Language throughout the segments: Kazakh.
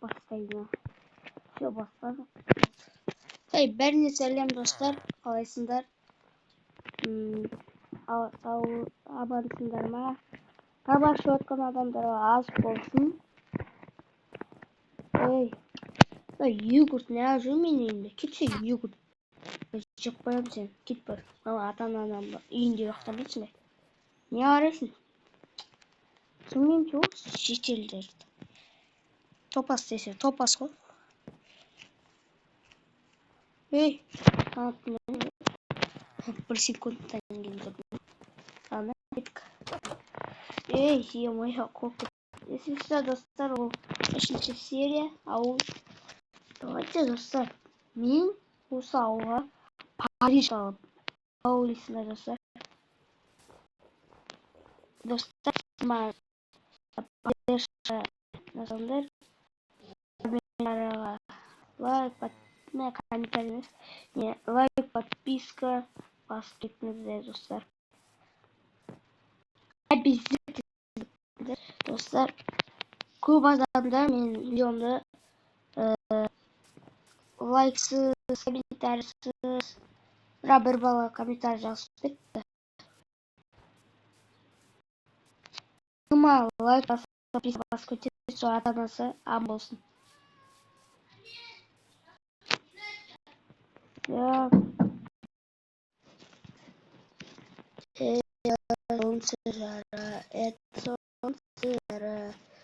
Başlayalım. Şu başlayalım. Hey, ben selam dostlar. Kalaysınlar. Sağ ol, abansınlar mı? Haber şu atkan adamlara az olsun. Hey, da yogurt ne yazıyor elimde? Kitse yogurt. Çıkmayayım sen. Git bak. Ama atan adamla iyince yoktan içme. Ne arasın? Kimim ki o? Şişirler. Topas sesi. Topas o. Hey, tamam. Bir sekunddan geldim. Tamam. Эй, ё-моё, сколько. Если что, достар ол 5-ші серия, ауыл. Давайте, достар, мен осы ауылға Париж алып, ауыл есімді достар. Достар, назардар, лайк, комментарий, не, лайк, подписка, басып кетіңіздер, достар. Обязательно, достар. Көп адамдар мен видеомды лайксыз, комментарийсіз, бір бала комментарий жазып кетті. Кыма лайк басып көтерсе, сол ата-анасы ам болсын.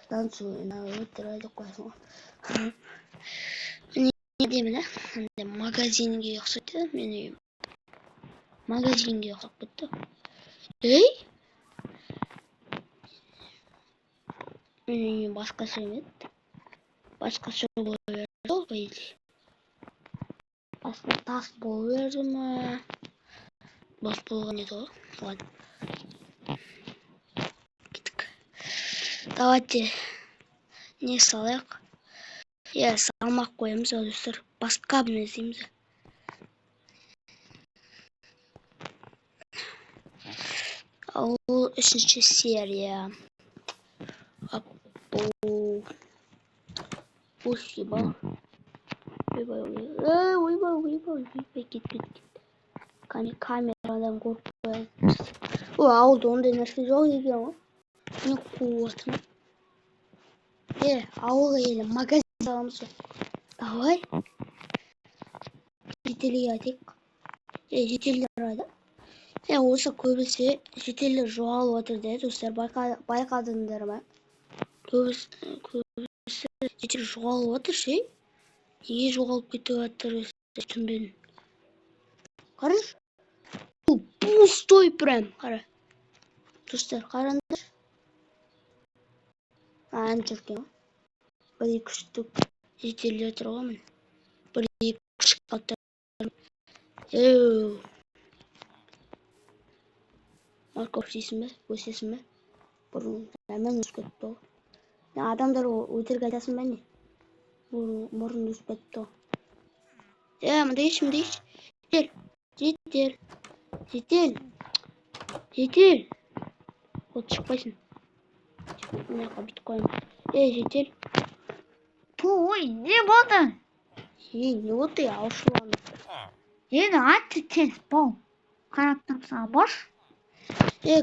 Танцую на утро қойсын. Не деймін, магазинге ұқсайды, мен үйім. Магазинге ұқсап кетті. Ей? Мен үйім басқаша емес. Басқаша болу берді, по идее. Басқа тас болу берді ма? Бос болған еді ғой. Ладно. Кеттік. Давайте не салайық. Салмақ қоямыз, достар. Басқа бір іздейміз. Ол 3-ші серия. Спасибо. Ойбай, кет. Камерадан көріп қоямыз. Ауылда ондай нәрсе жоқ екен ғой. Не қуатым. Ауылға елі магазин саламыз ғой. Давай. Жетелге айтайық. Жетелдер айды. Осы көбісі жетелдер жоғалып отыр дейді, достар, байқадыңдар ма? Көбісі жетелдер жоғалып отыр, ше? Неге жоғалып кетіп отыр, түсінбедім. Қараш? Пустой прям, қара. Достар, қараңдар. Ән жүрген. Бір-екі штук жетелдер тұр ғой, міне. Бір-екі шыққаттар. Марков дейсің бе? Өсесің бе? Бұрын әмен өсіп кетті ғой. Адамдар өтірік айтасың ба не? Бұрын өсіп кетті ғой. Мында еш. Жетел. Ол шықпайсың. Мына жаққа бүйтіп қойым. Жетел. Ой, не болды? Не болды, аушыланы. Енді атты тез бол. Қарап тұрсаң бош.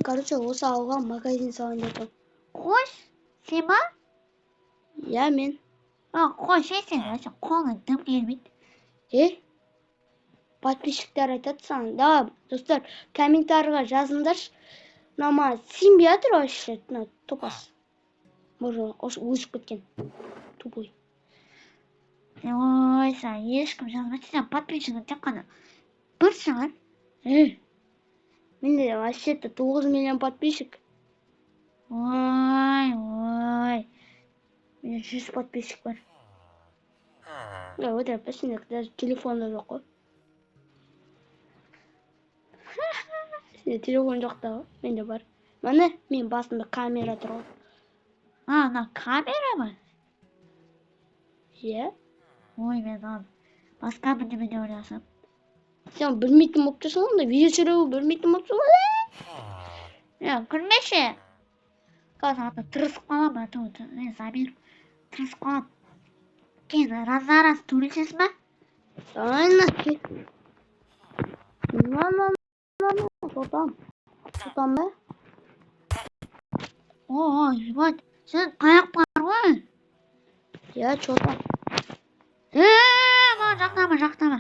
Короче, осы ауылға магазин салайын деп. Қош, сен ба? Я, мен. Қош, сен қолың дым келмейді. Подписчиктер айтады саған. Да, достар, комментарийға жазыңдаршы. Нама сенбей жатыр вообще, топас. Может, өсіп кеткен. Тупой. Ой, сен ешкім жазбайды, сен подписчигің тек қана бір шығар. Менде вообще-то 9 миллион подписчик. Ой. Менде 100 подписчик бар. Вот опасен, даже телефонда жоқ қой. Сенде телефон жоқ та ғой, менде бар. Міне, мен басымда камера тұр ғой. Ана камера ма? Ой, мен басқа бірдеме деп ойласам. Сен білмейтін болып тұрсың онда, видео түсіруді білмейтін болыпсың ғой. Күлмеші. 'Қазір тырысып қалам, Самир. Тырысып қалам. Кен разарас түрэлсэн мэ? Aynen ki. Шутам бе? Оо, иван. Sen kayak var mı? Ya шутам. Жақтама.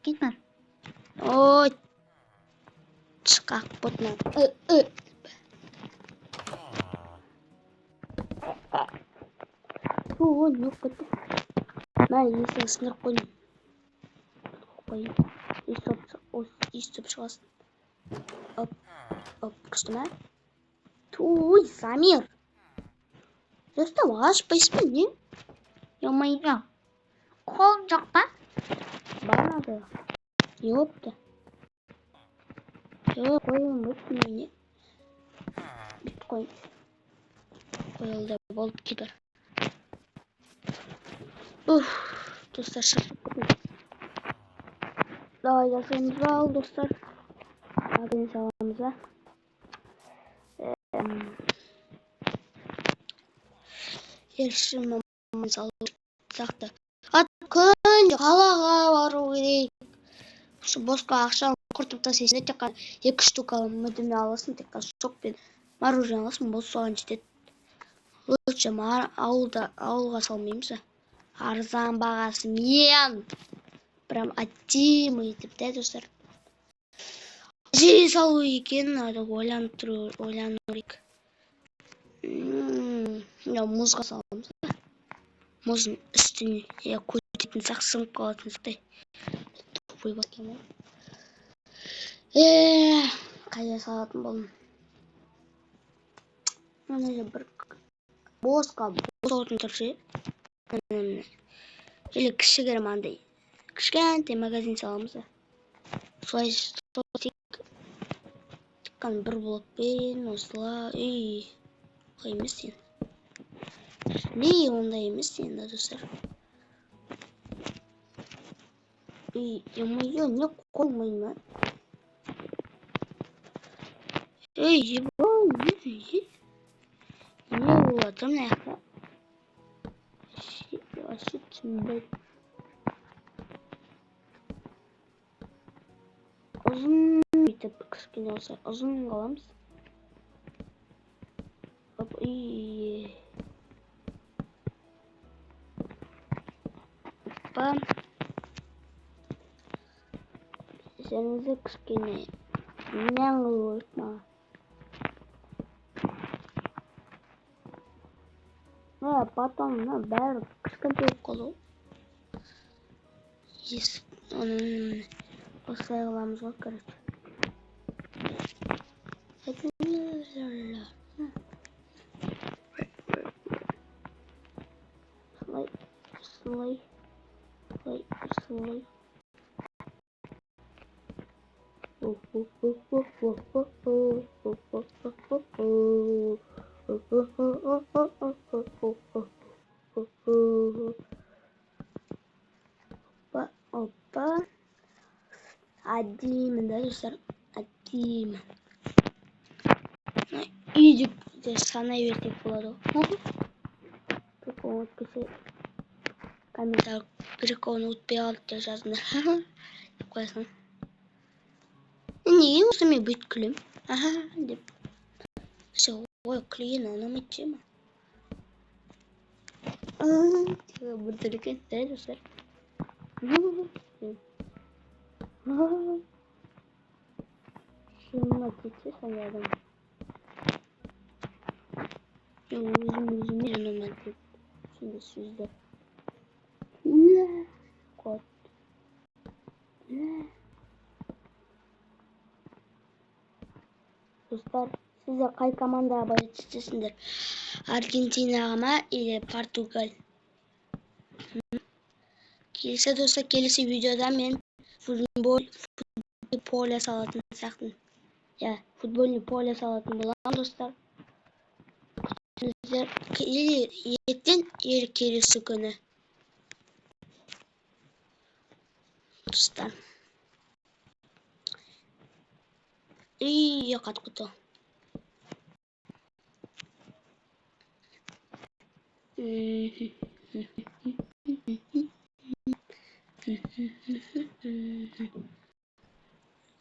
Gitme. Ой. Çıkak botna. Ой, yok bitti. Ben iyisini sınır koyayım. İstop çıkarsın. Hop, kıstım ha. Ой, Самир. Заставаш, поясни. Ё-моё. Kolum жақта. Bana da. Yoktu. Yok, koyun bitmiyor. Bitcoin. Koyuldu, bol gider. Dostlar şaşırdım. Daha yazımızı al dostlar. Adın sağlamıza. Yarışmamızı alırsak da. Atınca halaga бару керек. Şu босқа ақшаны құртып тастайсың тек қана 2 штука мүдірме аласың, тек қана шокпен мороженое аласың, бос соған жетеді. Лучше ауылға салмаймыз. Арзан бағасымен. Прям отдельный етіп те достар. Жей салу екен, ойланып керек. Мұзға саламыз. Мұздың үстіне көтетін сақ сынып қалатын сақтай. Тупой баскен ғой. Қайда салатын болдым. Мына бір босқа бос орын тұршы. Или кішігірім андай. Кішкентай магазин саламыз. Солай тек қана бір блокпен осылай. Олай емес сен. Ондай емес сен, достар. Ё-моё, не қоймайма. Ебан, не болады мына жақта. Вообще түсінбей. Ұзын бүйтіп кішкене болса, ұзын қаламыз. Опа. Жеріңізді кішкене мен қылып маған. Потом бәрі кішкентай болып қалды ғой. Оның осылай қыламыз ғой, короче. Слой. Опа. Әдемі, да, достар. Әдемі. Үйді санай берсек болады ғой. Прикол өткізсе. Комментарий приколын өтпей қалды деп жазыңдар. Деп қоясың. Неге осы мен бүйтіп күлем? Деп. Все, ой, күлген ұнамайды ма? Бұлдыр екен, да, достар. Шынына кетсе сондай адам. Өзіме жанымнан кетті. Сондай сөздер. Кот. Достар, сіздер қай командаға болеть істесіңдер? Аргентинаға ма или Португаль? Келесі достар, келесі видеода мен футбольный поле салатын сақтын. Футбольный поле салатын болам, достар. Күтіңіздер. Ертең келесі күні. Достар. Қатқыты.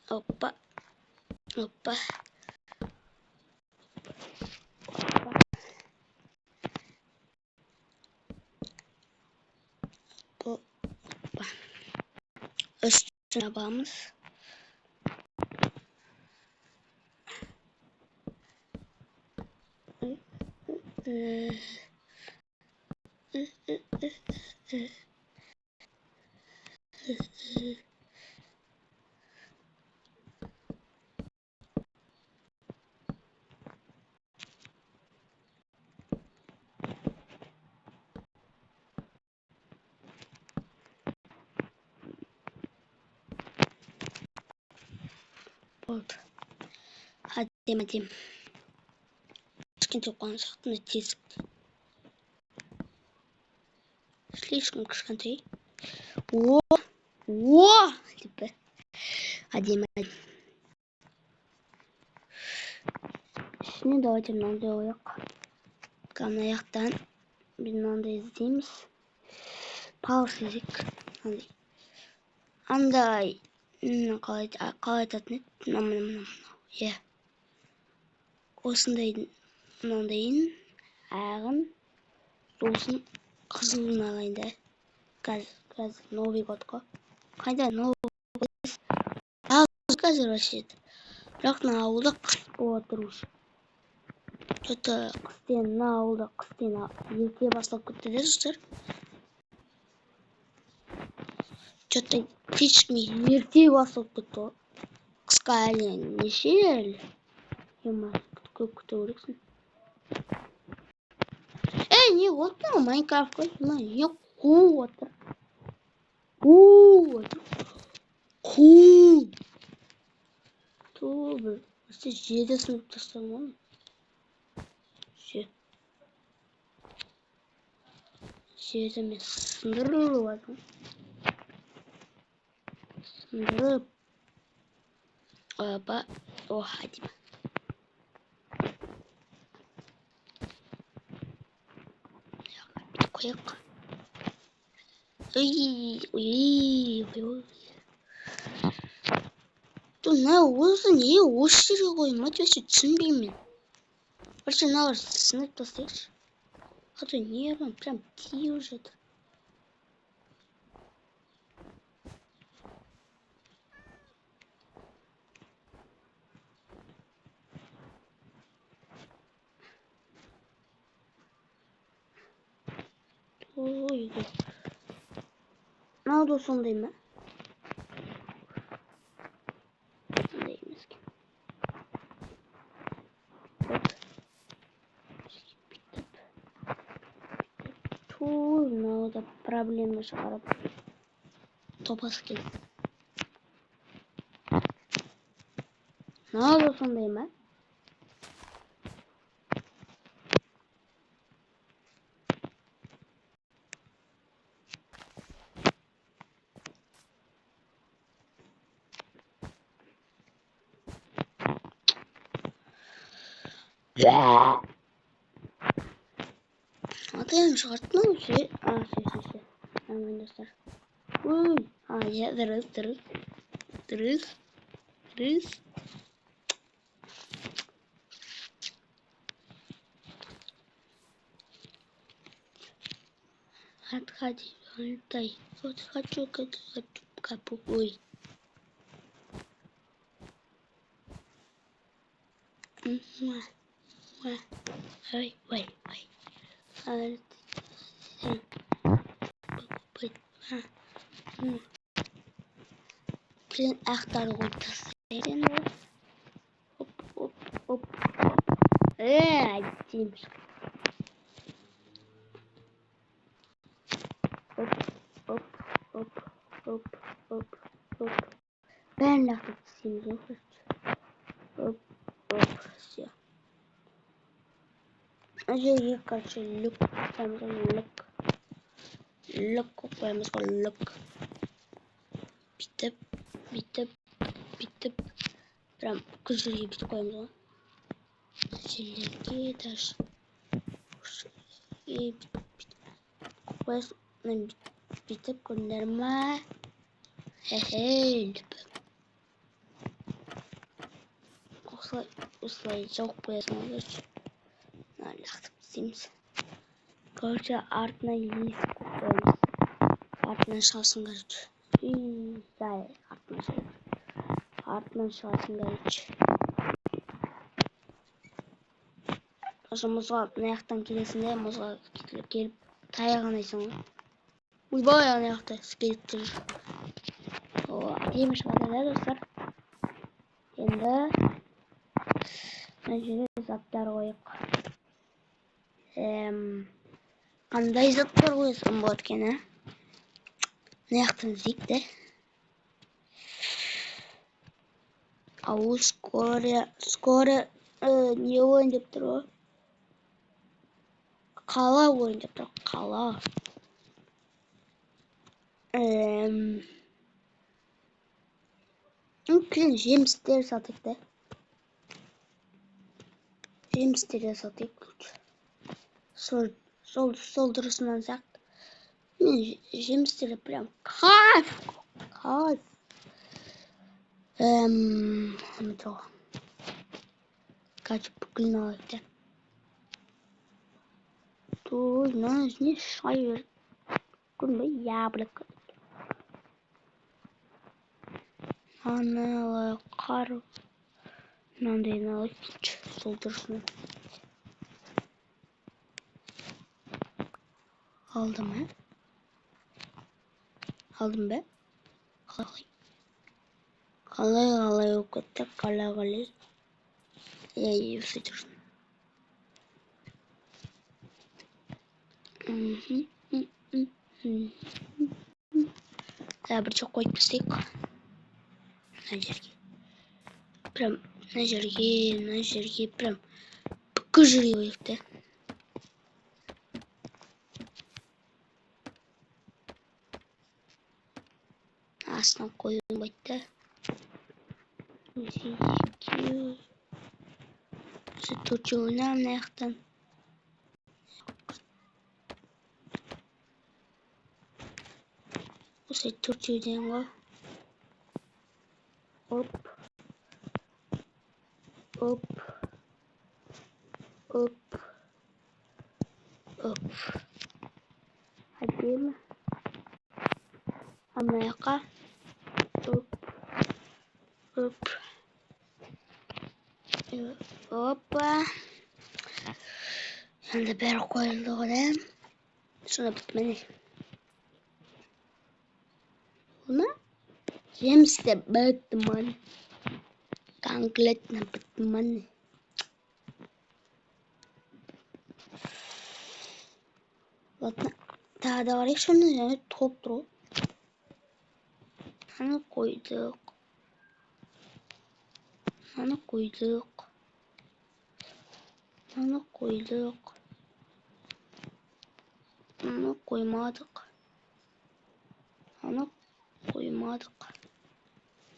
Опа. Опа. Опа. Üstüne bağımız. Oldu. Hadi. Скиньте концертный диск. Слишком кшканты. О! Типа. Hadi. Şimdi давайте мынандай ояк. Мына жактан biz мынандай издеймиз. Power Physics. Андай қалай айтатын еді? Мына. Иә. Осындай мынандайын ағын сосын қызылын алайын да. Қазір Новый годқа. Қайда Новый год? Қазір вообще. Бірақ мына ауылда қыс болып тұр уже. Что-то мына ауылда қыстен ерте басталып кетті де достар. Что-то кешке ерте басталып кетті. Қысқа әлі неше әлі? Көп күте көрексің. Не болды ма Майнкрафт қой? Не қуып отыр. Тобыр. Өсте жерді сынып тастам оны. Жерді мен сындырып атым. Сындырып. Опа. Hadi. Koyak. 또 나 무슨 이 옷이라고 맞춰서 준비면 벌써 나 스냅도 쓰지. 하도 니랑 прям тиужит. Ой. Надо сондай ма? Надо проблемы шығарып топаски. Надо сондай ма? Atayım çıkartma mı şey? Şey. Hemen dostlar. Ya dırız. Hadi. Дай. Вот хочу капу. Ой. Ой. Блин, ахтар ойдасың. Оп. Дейміз. Оп. Бәрін лақтып тістейміз ғой. Оп. Все. Жерге короче люк қоймыз ғой, люк қоймыз ғой, люк. Бүйтіп. Прям күзерге бүйтіп қоймыз ғой. Жерлерге даже. Бүйтіп қойсын. Бүйтіп көрдіңдер ма? Хе-хе. Осылай жоқ қоясың ғой. Лақтып істейміз. Короче, артына есік қоймыз. Артынан шығасың, короче. Артынан шығасың, короче. Осы мұзға мына жақтан келесің де, мұзға келіп таяғын айсың ғой. Ойбай, ана жақта скелеттер жүр. Әдемі шығады да, достар. Енді мына жерге заттар қойық. Қандай заттар қойсам болады екен, а? Мына жақтан іздейік те. Ауыл скоро не ойын деп тұр ғой? Қала ойын деп тұр, қала. Жемістер сатайық та. Жемістерді сатайық. Сол дұрысынан сияқты. Мен жемістерді прям кайф. Качып бүкілін алайық та. Той, мына не шай берді. Көрінбей, яблоко. Ана қар. Мынандай алайық. Сол дұрысынан. Алдым, ә? Алдым ба? Қалай өп кетті, қалай. Өсі тұрсын. Бір жоқ қойып істейік. Мына жерге. Прям мына жерге прям бүкіл жерге қойып та. Астынан қойып байтта. Осы төртеуіне мына жақтан. Осы төртеуден ғой. Оп. Әдемі. Ана жаққа. Опа. Енді бәрі қойылды ғой. Сонда бітмені. Бұны жемісті бітмені. Конкретно бітмені. Ладно. Тағы да қарайық, шыны және толып тұр ғой. Аны қойдық. Аны қоймадық.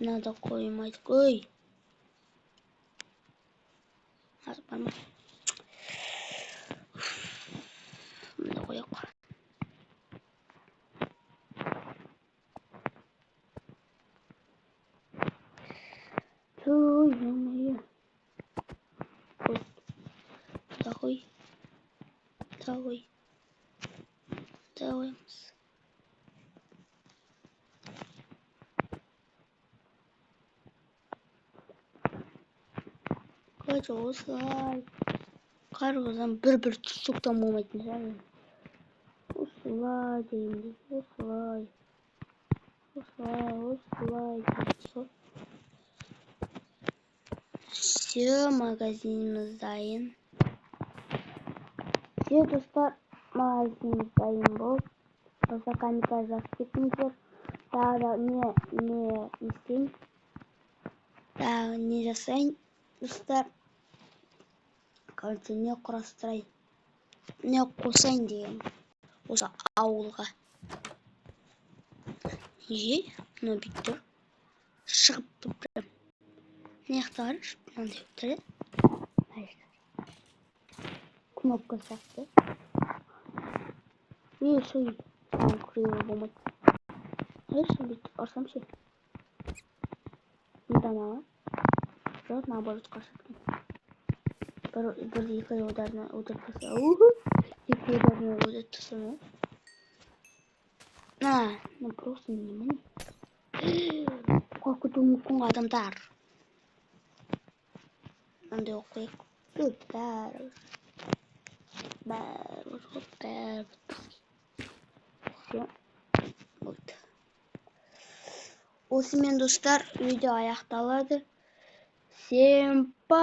Надо қоймайдық. Ой! Азып барма. Мында қояқ. Ой, ё-моё. Даваймыз. Короче, осылай. Қарғыздан бір түссектен болмайтын жайын. Осылай деймді. Осылай. Все, магазиніміз дайын. Все, достар, магазиніміз дайын болды. Болса комментарий жазып кетіңіздер. Тағы не жасайын, достар. Короче, не құрастырайын. Не қосайын деген. Осы ауылға. Мына бүйтті. Шығып тұр. Не яқтар? Мынандай өттірі. Кнопка сақты. Шой. Күрегі болмайды. Нeyse bir arsam şey. Bir tane var. Biraz nabarut kaçırdım. Bir iki udarına udartası. İki udarına udartası. Ne просто не. Korkuduğum adamlar. Ben de okuyayım. Süper. Süper. Осымен достар, видео аяқталады. Всем пока.